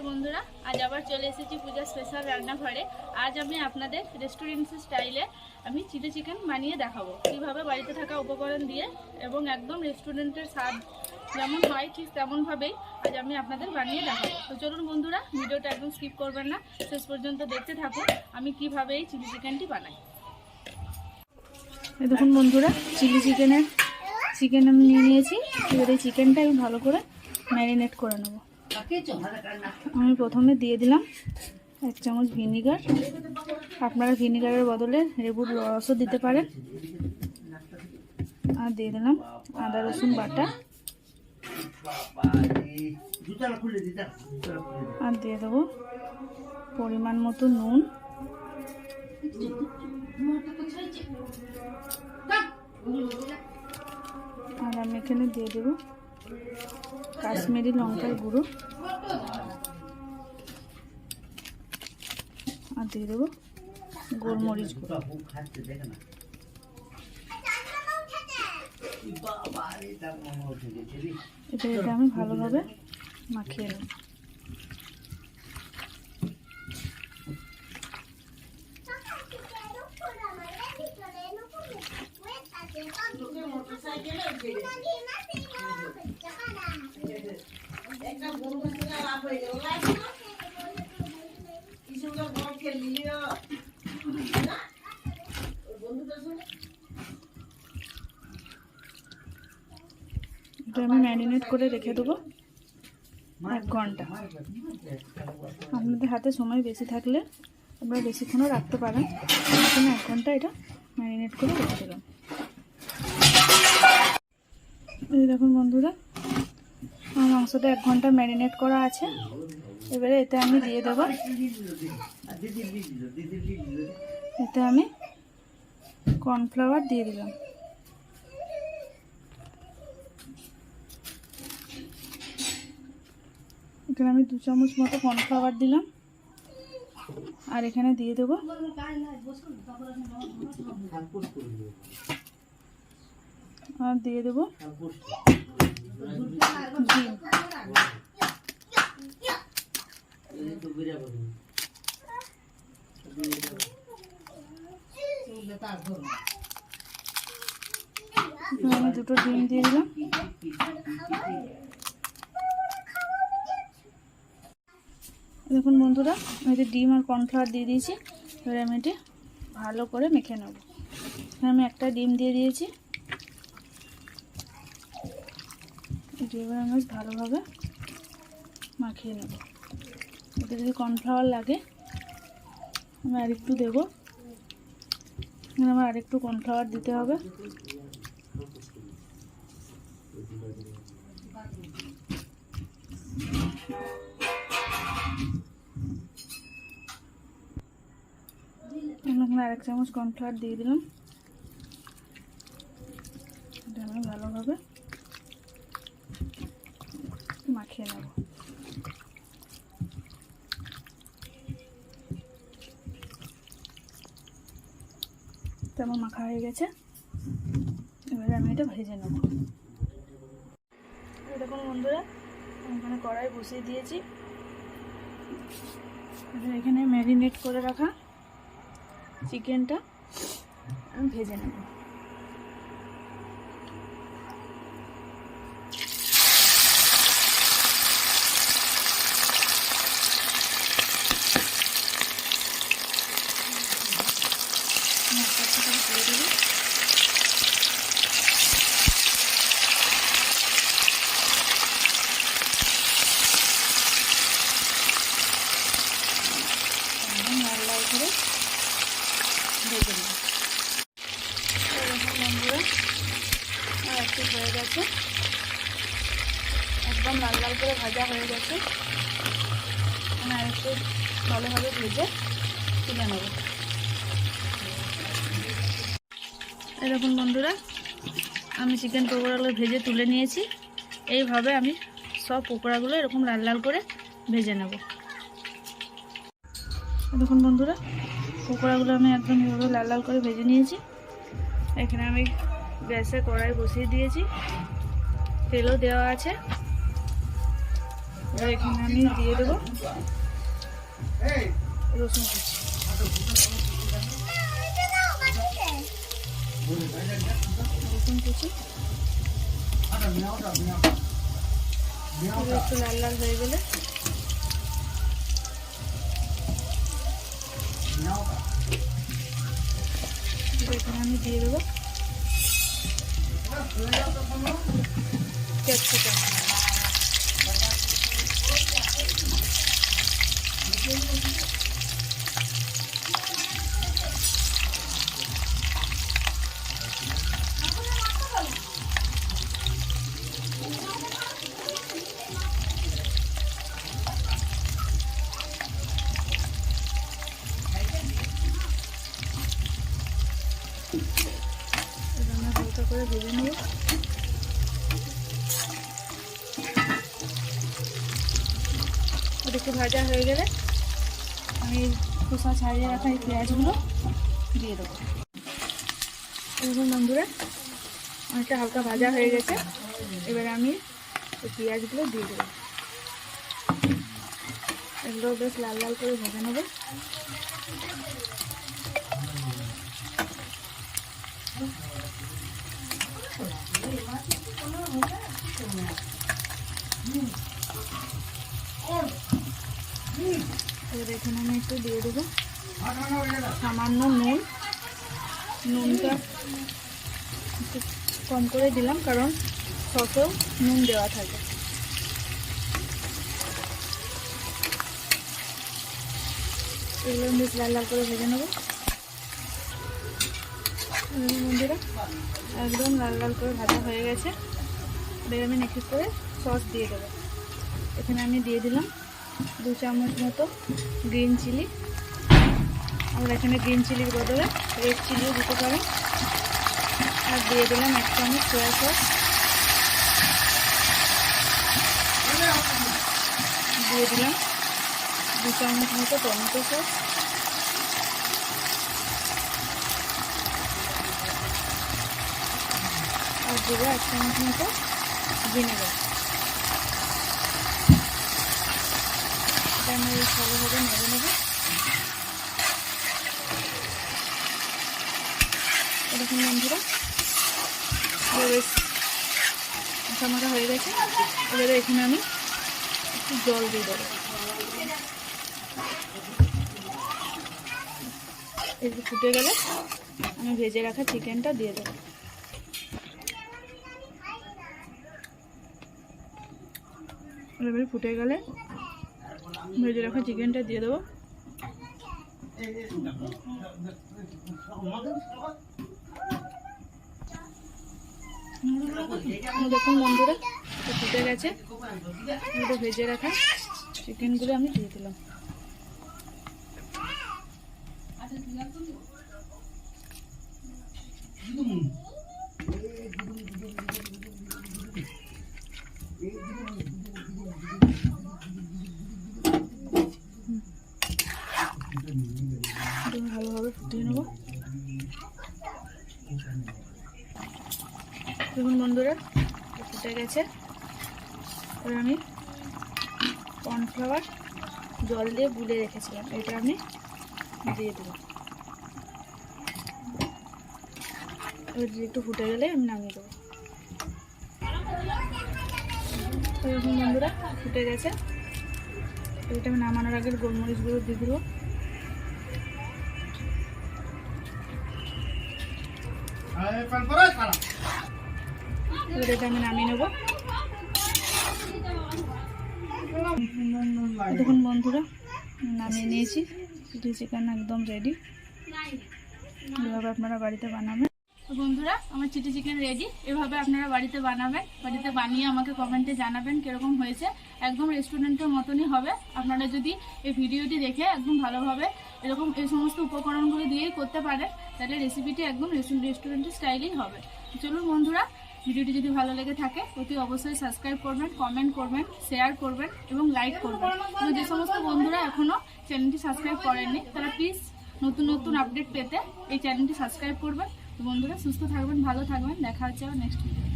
নমস্কার বন্ধুরা, আজ আবার চলে এসেছি পূজা স্পেশাল রান্নাঘরে। আজ আমি আপনাদের রেস্টুরেন্ট স্টাইলে আমি চিলি চিকেন বানিয়ে দেখাবো কিভাবে বাড়িতে থাকা উপকরণ দিয়ে এবং একদম রেস্টুরেন্টের স্বাদ যেমন হয় ঠিক তেমনভাবেই আজ আমি আপনাদের বানিয়ে দেখাবো। তো চলুন বন্ধুরা, ভিডিওটা একদম স্কিপ করবেন না, শেষ পর্যন্ত দেখতে থাকুন আমি কিভাবে এই চিলি চিকেনটি বানাই। দেখুন বন্ধুরা, চিকেন আমি নিয়ে নিয়েছি। এবার এই চিকেনটা আমি ভালো করে ম্যারিনেট করে নেব। আমি প্রথমে দিয়ে দিলাম 1 চামচ ভিনিগার। আপনারা ভিনিগারের বদলে লেবুর রসও দিতে পারেন। আর দিয়ে দিলাম আদা রসুন বাটা। আর দিয়ে দেবো পরিমাণ মতো নুন। আর আমি এখানে দিয়ে দেবো কাশ্মীরি লঙ্কার গুঁড়ো। আর দিয়ে দেবো গোলমরিচ গুঁড়ো। এটা আমি ভালোভাবে মাখিয়ে নেব। এটা আমি ম্যারিনেট করে রেখে দেবো 1 ঘন্টা। আপনাদের হাতে সময় বেশি থাকলে আপনারা বেশিক্ষণও রাখতে পারেন। এখানে 1 ঘন্টা এটা ম্যারিনেট করে রেখে দিলাম। এই দেখুন বন্ধুরা, আমার মাংসটা 1 ঘন্টা ম্যারিনেট করা আছে। এবারে এতে আমি দিয়ে দেবো, এতে আমি কর্নফ্লাওয়ার দিয়ে দিলাম। এখানে আমি 2 চামচ মতো কর্নফ্লাওয়ার দিলাম। আর এখানে দিয়ে দেবো ডিম। আমি 2টো ডিম দিয়ে দিলাম। দেখুন বন্ধুরা, আমি ডিম আর কর্নফ্লাওয়ার দিয়ে দিয়েছি। এবার আমি এটি ভালো করে মেখে নেব। আমি একটা ডিম দিয়ে দিয়েছি। এটি এবার আমি ভালোভাবে মাখিয়ে নেব। এতে যদি কর্নফ্লাওয়ার লাগে আমি আরেকটু দেবো। আমার আরেকটু কর্নফ্লাওয়ার দিতে হবে। আমি এখানে 1 চামচ কর্নফ্লাওয়ার দিয়ে দিলাম। এটা আমি ভালোভাবে মাখিয়ে নেব। তেমন মাখা হয়ে গেছে। এবারে আমি এটা ভেজে নেব। দেখুন বন্ধুরা, আমি এখানে কড়াই বসিয়ে দিয়েছি। এখানে ম্যারিনেট করে রাখা চিকেনটা আমি ভেজে নেব। লাল করে ভেজে নেব। বন্ধুরা, আর একটু হয়ে গেছে, একদম লাল লাল করে ভাজা হয়ে গেছে। আমি আর একটু ভালোভাবে ভেজে তুলে নেব। এরকম বন্ধুরা, আমি চিকেন পকোড়াগুলো ভেজে তুলে নিয়েছি। এইভাবে আমি সব পকোড়াগুলো এরকম লাল লাল করে ভেজে নেব। দেখুন বন্ধুরা, পকোড়াগুলো আমি একদম এভাবে লাল লাল করে ভেজে নিয়েছি। এখানে আমি গ্যাসে কড়াই বসিয়ে দিয়েছি, তেলও দেওয়া আছে। এবার এখানে আমি দিয়ে দেবো রসুন কুচি। রসুন কুচি একটু লাল লাল হয়ে গেলে এখানে আমি দিয়ে দেবো ক্যাপসিকাম। হালকা করে ভেজে নেব। একটু ভাজা হয়ে গেলে আমি খোসা ছাড়িয়ে রাখা এই পেঁয়াজগুলো দিয়ে দেবো। এরকম বন্ধুরা অনেকটা হালকা ভাজা হয়ে গেছে, এবারে আমি এই পেঁয়াজগুলো দিয়ে দেবো। এগুলো বেশ লাল লাল করে ভেজে নেবো। এবার এখানে আমি একটু দিয়ে দেবো সামান্য নুন। নুনটা একটু কম করে দিলাম কারণ সসেও নুন দেওয়া থাকে। এগুলো বেশ লাল লাল করে ভেজে নেবো। বন্ধুরা একদম লাল লাল করে ভাজা হয়ে গেছে। এবার আমি একটু করে সস দিয়ে দেবো। এখানে আমি দিয়ে দিলাম 2 চামচ মতো গ্রিন চিলি। আমরা এখানে গ্রিন চিলির বদলে রেড চিলিও দিতে পারি। আর দিয়ে দিলাম 1 চামচ সয়া সস। দিয়ে দিলাম 2 চামচ মতো টমেটো সস। আর দেবো 1 চামচ মতো ভিনেগার। এটা আমি ভালোভাবে নেড়ে নেব। এরকম বন্ধুরা বেশ মাখা হয়ে গেছে। এবারে এখানে আমি একটু জল দিয়ে দেবো। একটু ফুটে গেলে আমি ভেজে রাখা চিকেনটা দিয়ে দেবো। এবারে ফুটে গেলে ভেজে রাখা চিকেনটা দিয়ে দেবো। দেখুন বন্ধুরা ফুটে গেছে। ভেজে রাখা চিকেনগুলো আমি দিয়ে দিলাম। ভালোভাবে ফুটিয়ে নেব। দেখুন বন্ধুরা ফুটে গেছে। এবার আমি কর্নফ্লাওয়ার জল দিয়ে গুলে রেখেছিলাম, এটা আমি দিয়ে দেবো। এবার একটু ফুটে গেলে আমি নামিয়ে দেবো। দেখুন বন্ধুরা ফুটে গেছে। এটা আমি নামানোর আগে গোলমরিচগুলো দিয়ে দেবো। এবার এটা আমি নামিয়ে নেব। দেখুন বন্ধুরা নামিয়ে নিয়েছি। চিলি চিকেন একদম রেডি। এভাবে আপনারা বাড়িতে বানাবেন। বন্ধুরা আমার চিলি চিকেন রেডি। এভাবে আপনারা বাড়িতে বানাবেন। বাড়িতে বানিয়ে আমাকে কমেন্টে জানাবেন কীরকম হয়েছে। একদম রেস্টুরেন্টের মতনই হবে। আপনারা যদি এই ভিডিওটি দেখে একদম ভালোভাবে এরকম এই সমস্ত উপকরণগুলো দিয়েই করতে পারেন, তাহলে রেসিপিটি একদম রেস্টুরেন্টের স্টাইলেই হবে। চলুন বন্ধুরা, ভিডিওটি যদি ভালো লেগে থাকে অতি অবশ্যই সাবস্ক্রাইব করবেন, কমেন্ট করবেন, শেয়ার করবেন এবং লাইক করবেন। এবং যে সমস্ত বন্ধুরা এখনও চ্যানেলটি সাবস্ক্রাইব করেননি তারা প্লিজ নতুন নতুন আপডেট পেতে এই চ্যানেলটি সাবস্ক্রাইব করবেন। বন্ধুরা সুস্থ থাকবেন, ভালো থাকবেন। দেখা হচ্ছে আবার নেক্সট ভিডিও।